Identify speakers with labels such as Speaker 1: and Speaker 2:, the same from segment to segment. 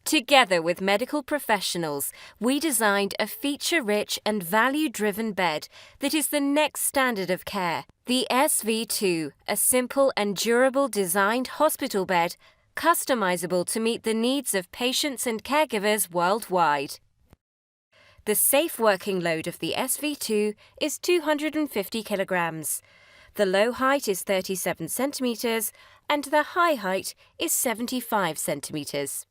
Speaker 1: Together with medical professionals, we designed a feature-rich and value-driven bed that is the next standard of care. The SV2, a simple and durable designed hospital bed, customizable to meet the needs of patients and caregivers worldwide. The safe working load of the SV2 is 250 kilograms. The low height is 37 centimeters and the high height is 75 centimeters.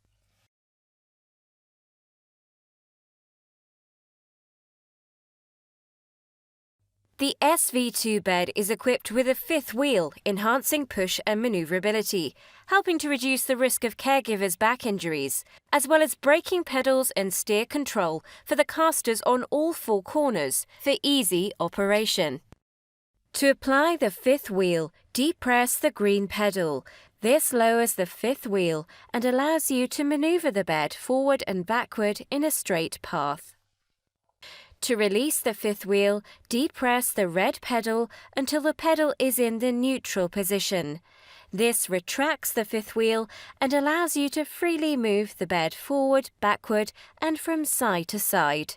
Speaker 1: The SV2 bed is equipped with a fifth wheel, enhancing push and maneuverability, helping to reduce the risk of caregivers' back injuries, as well as braking pedals and steer control for the casters on all four corners for easy operation. To apply the fifth wheel, depress the green pedal. This lowers the fifth wheel and allows you to maneuver the bed forward and backward in a straight path. To release the fifth wheel, depress the red pedal until the pedal is in the neutral position. This retracts the fifth wheel and allows you to freely move the bed forward, backward, and from side to side.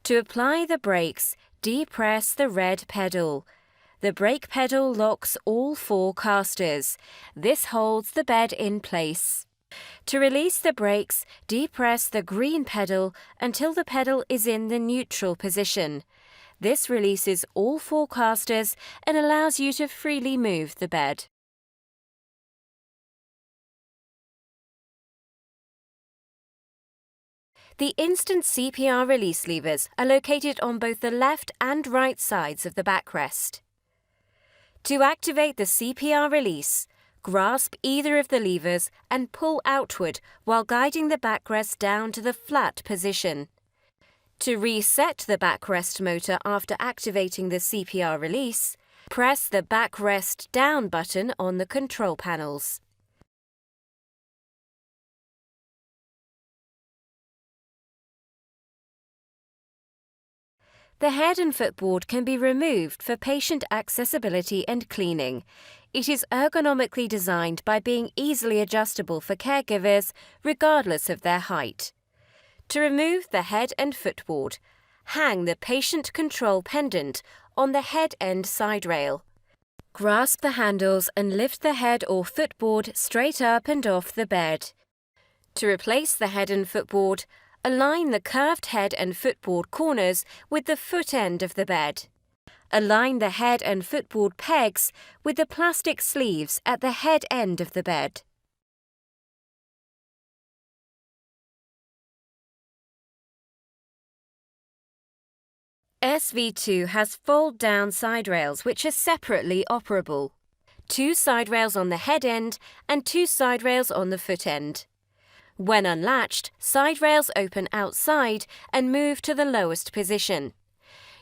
Speaker 1: To apply the brakes, depress the red pedal. The brake pedal locks all four casters. This holds the bed in place. To release the brakes, depress the green pedal until the pedal is in the neutral position. This releases all four casters and allows you to freely move the bed. The instant CPR release levers are located on both the left and right sides of the backrest. To activate the CPR release, grasp either of the levers and pull outward while guiding the backrest down to the flat position. To reset the backrest motor after activating the CPR release, press the backrest down button on the control panels. The head and footboard can be removed for patient accessibility and cleaning. It is ergonomically designed by being easily adjustable for caregivers regardless of their height. To remove the head and footboard, hang the patient control pendant on the head end side rail. Grasp the handles and lift the head or footboard straight up and off the bed. To replace the head and footboard, align the curved head and footboard corners with the foot end of the bed. Align the head and footboard pegs with the plastic sleeves at the head end of the bed. SV2 has fold-down side rails which are separately operable. 2 side rails on the head end and 2 side rails on the foot end. When unlatched, side rails open outside and move to the lowest position.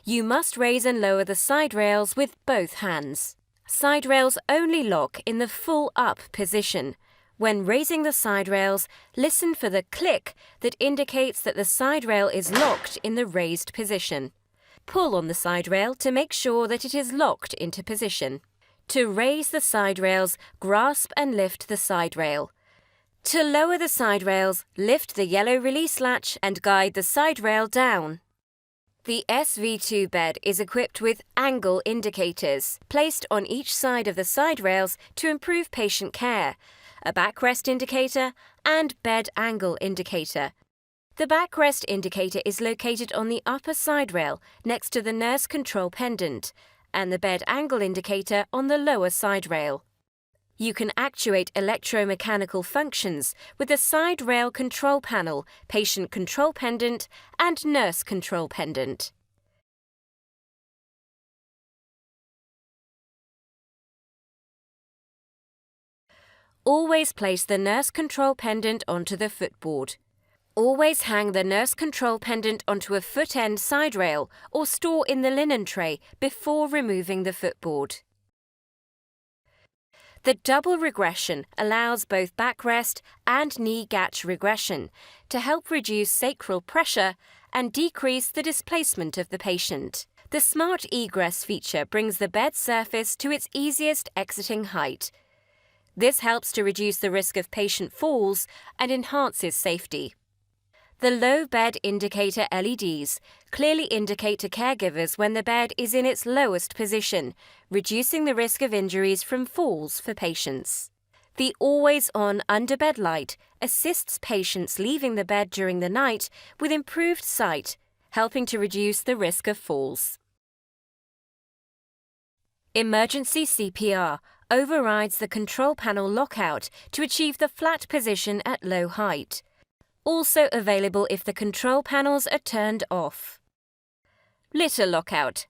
Speaker 1: You must raise and lower the side rails with both hands. Side rails only lock in the full up position. When raising the side rails, listen for the click that indicates that the side rail is locked in the raised position. Pull on the side rail to make sure that it is locked into position. To raise the side rails, grasp and lift the side rail. To lower the side rails, lift the yellow release latch and guide the side rail down. The SV2 bed is equipped with angle indicators, placed on each side of the side rails to improve patient care, a backrest indicator and bed angle indicator. The backrest indicator is located on the upper side rail next to the nurse control pendant, and the bed angle indicator on the lower side rail. You can actuate electromechanical functions with the side rail control panel, patient control pendant, and nurse control pendant. Always place the nurse control pendant onto the footboard. Always hang the nurse control pendant onto a foot-end side rail or store in the linen tray before removing the footboard. The double regression allows both backrest and knee gach regression to help reduce sacral pressure and decrease the displacement of the patient. The Smart Egress feature brings the bed surface to its easiest exiting height. This helps to reduce the risk of patient falls and enhances safety. The low bed indicator LEDs clearly indicate to caregivers when the bed is in its lowest position, reducing the risk of injuries from falls for patients. The always-on underbed light assists patients leaving the bed during the night with improved sight, helping to reduce the risk of falls. Emergency CPR overrides the control panel lockout to achieve the flat position at low height. Also available if the control panels are turned off. Litter lockout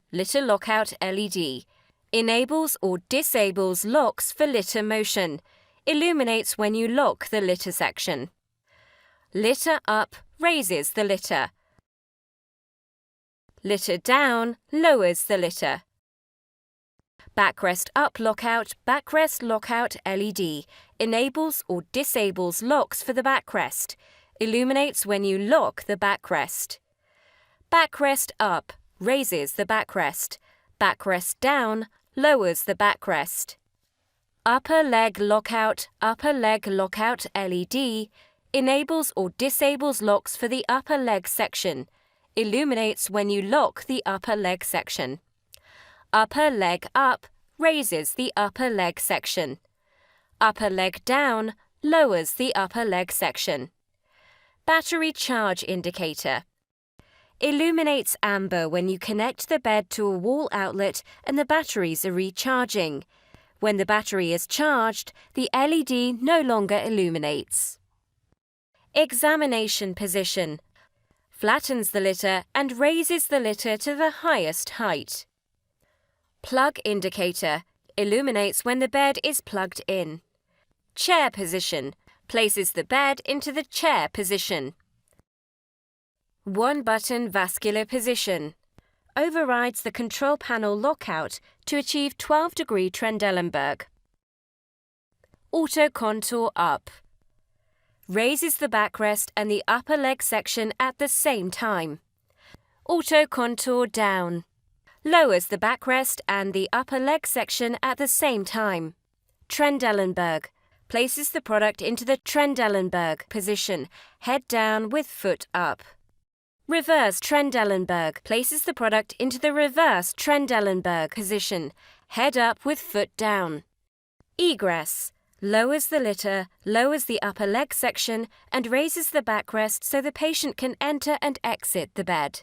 Speaker 1: LED, enables or disables locks for litter motion, illuminates when you lock the litter section. Litter up raises the litter. Litter down lowers the litter. Backrest up lockout LED, enables or disables locks for the backrest, illuminates when you lock the backrest. Backrest up raises the backrest. Backrest down lowers the backrest. Upper leg lockout LED, enables or disables locks for the upper leg section, illuminates when you lock the upper leg section. Upper leg up raises the upper leg section. Upper leg down lowers the upper leg section. Battery charge indicator. Illuminates amber when you connect the bed to a wall outlet and the batteries are recharging. When the battery is charged, the LED no longer illuminates. Examination position. Flattens the litter and raises the litter to the highest height. Plug indicator. Illuminates when the bed is plugged in. Chair position. Places the bed into the chair position. One-button vascular position. Overrides the control panel lockout to achieve 12-degree Trendelenburg. Auto contour up. Raises the backrest and the upper leg section at the same time. Auto contour down. Lowers the backrest and the upper leg section at the same time. Trendelenburg. Places the product into the Trendelenburg position, head down with foot up. Reverse Trendelenburg. Places the product into the reverse Trendelenburg position, head up with foot down. Egress. Lowers the litter, lowers the upper leg section, and raises the backrest so the patient can enter and exit the bed.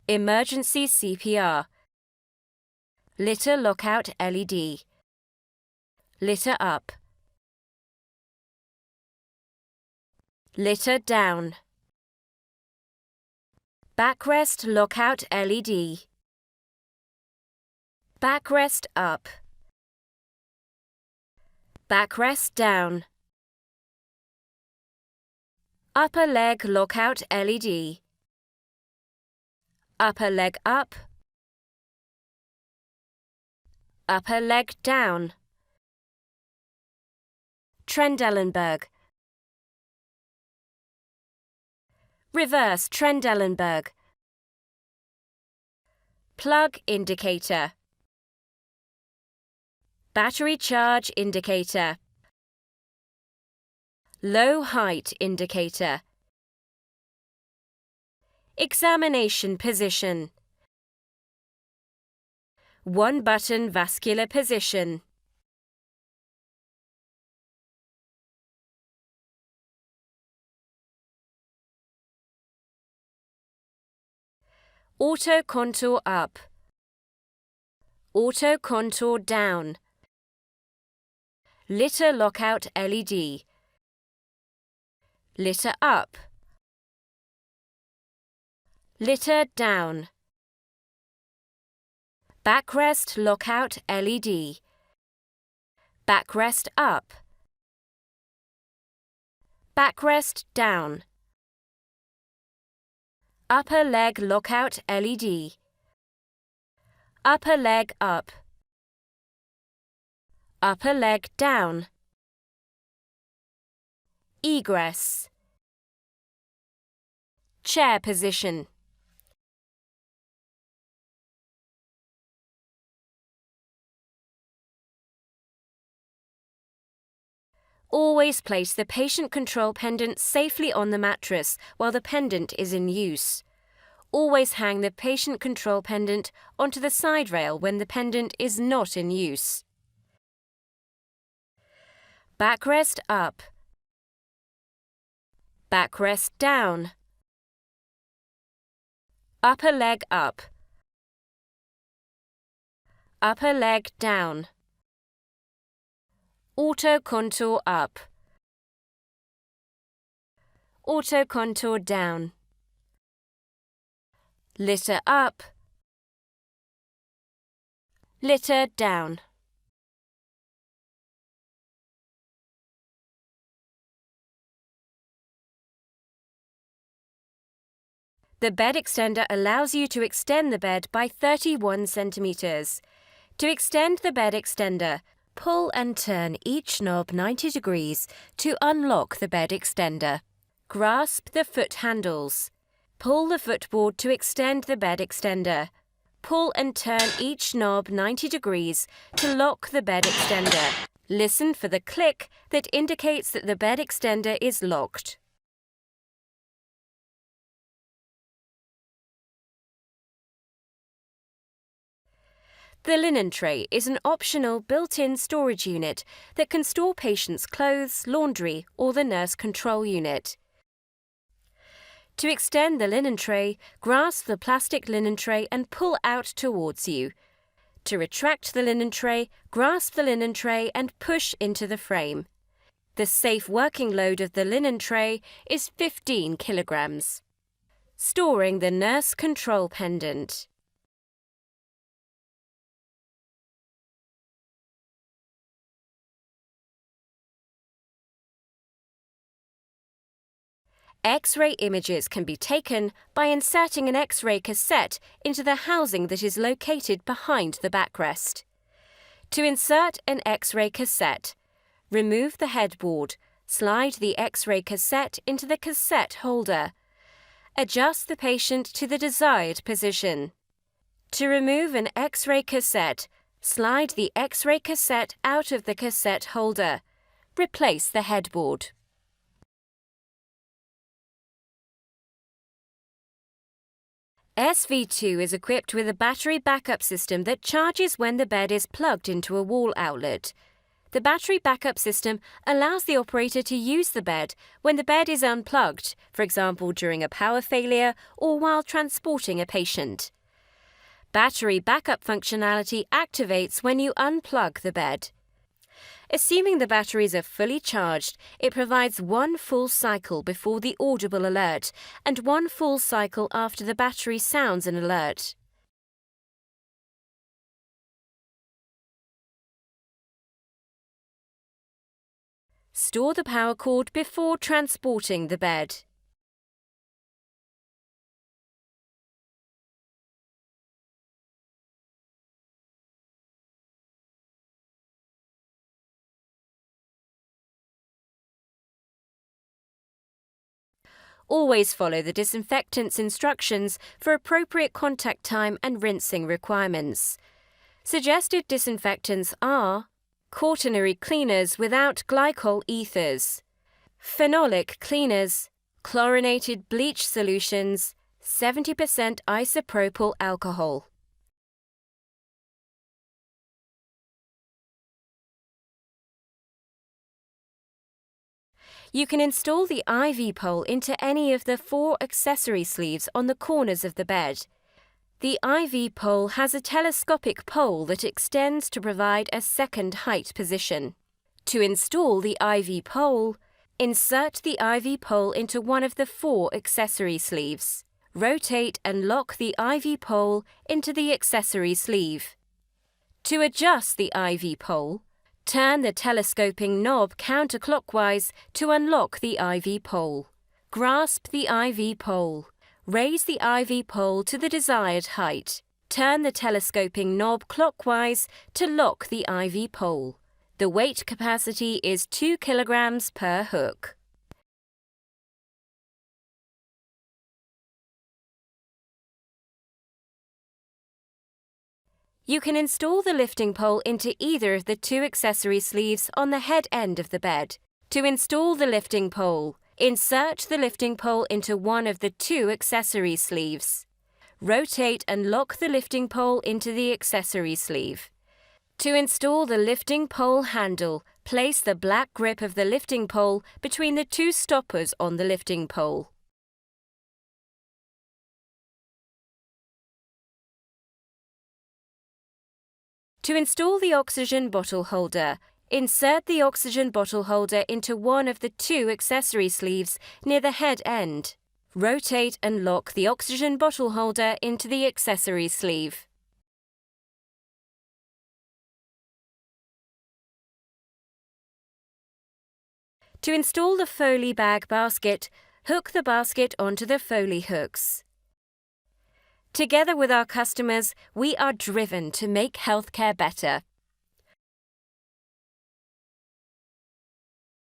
Speaker 1: Emergency CPR. Litter lockout LED. Litter up. Litter down. Backrest lockout LED. Backrest up. Backrest down. Upper leg lockout LED. Upper leg up. Upper leg down. Trendelenburg. Reverse Trendelenburg. Plug indicator. Battery charge indicator. Low height indicator. Examination position. One-button vascular position. Auto contour up. Auto contour down. Litter lockout LED. Litter up. Litter down. Backrest lockout LED. Backrest up. Backrest down. Upper leg lockout LED. Upper leg up. Upper leg down. Egress. Chair position. Always place the patient control pendant safely on the mattress while the pendant is in use. Always hang the patient control pendant onto the side rail when the pendant is not in use. Backrest up. Backrest down. Upper leg up. Upper leg down. Auto contour up. Auto contour down. Litter up. Litter down. The bed extender allows you to extend the bed by 31 centimeters. To extend the bed extender, pull and turn each knob 90 degrees to unlock the bed extender. Grasp the foot handles. Pull the footboard to extend the bed extender. Pull and turn each knob 90 degrees to lock the bed extender. Listen for the click that indicates that the bed extender is locked. The linen tray is an optional built-in storage unit that can store patients' clothes, laundry, or the nurse control unit. To extend the linen tray, grasp the plastic linen tray and pull out towards you. To retract the linen tray, grasp the linen tray and push into the frame. The safe working load of the linen tray is 15 kilograms. Storing the nurse control pendant. X-ray images can be taken by inserting an X-ray cassette into the housing that is located behind the backrest. To insert an X-ray cassette, remove the headboard, slide the X-ray cassette into the cassette holder. Adjust the patient to the desired position. To remove an X-ray cassette, slide the X-ray cassette out of the cassette holder. Replace the headboard. SV2 is equipped with a battery backup system that charges when the bed is plugged into a wall outlet. The battery backup system allows the operator to use the bed when the bed is unplugged, for example during a power failure or while transporting a patient. Battery backup functionality activates when you unplug the bed. Assuming the batteries are fully charged, it provides one full cycle before the audible alert and one full cycle after the battery sounds an alert. Store the power cord before transporting the bed. Always follow the disinfectant's instructions for appropriate contact time and rinsing requirements. Suggested disinfectants are quaternary cleaners without glycol ethers, phenolic cleaners, chlorinated bleach solutions, 70% isopropyl alcohol. You can install the IV pole into any of the 4 accessory sleeves on the corners of the bed. The IV pole has a telescopic pole that extends to provide a second height position. To install the IV pole, insert the IV pole into one of the 4 accessory sleeves. Rotate and lock the IV pole into the accessory sleeve. To adjust the IV pole, turn the telescoping knob counterclockwise to unlock the IV pole. Grasp the IV pole. Raise the IV pole to the desired height. Turn the telescoping knob clockwise to lock the IV pole. The weight capacity is 2 kilograms per hook. You can install the lifting pole into either of the 2 accessory sleeves on the head end of the bed. To install the lifting pole, insert the lifting pole into one of the two accessory sleeves. Rotate and lock the lifting pole into the accessory sleeve. To install the lifting pole handle, place the black grip of the lifting pole between the two stoppers on the lifting pole. To install the oxygen bottle holder, insert the oxygen bottle holder into one of the two accessory sleeves near the head end. Rotate and lock the oxygen bottle holder into the accessory sleeve. To install the Foley bag basket, hook the basket onto the Foley hooks. Together with our customers, we are driven to make healthcare better.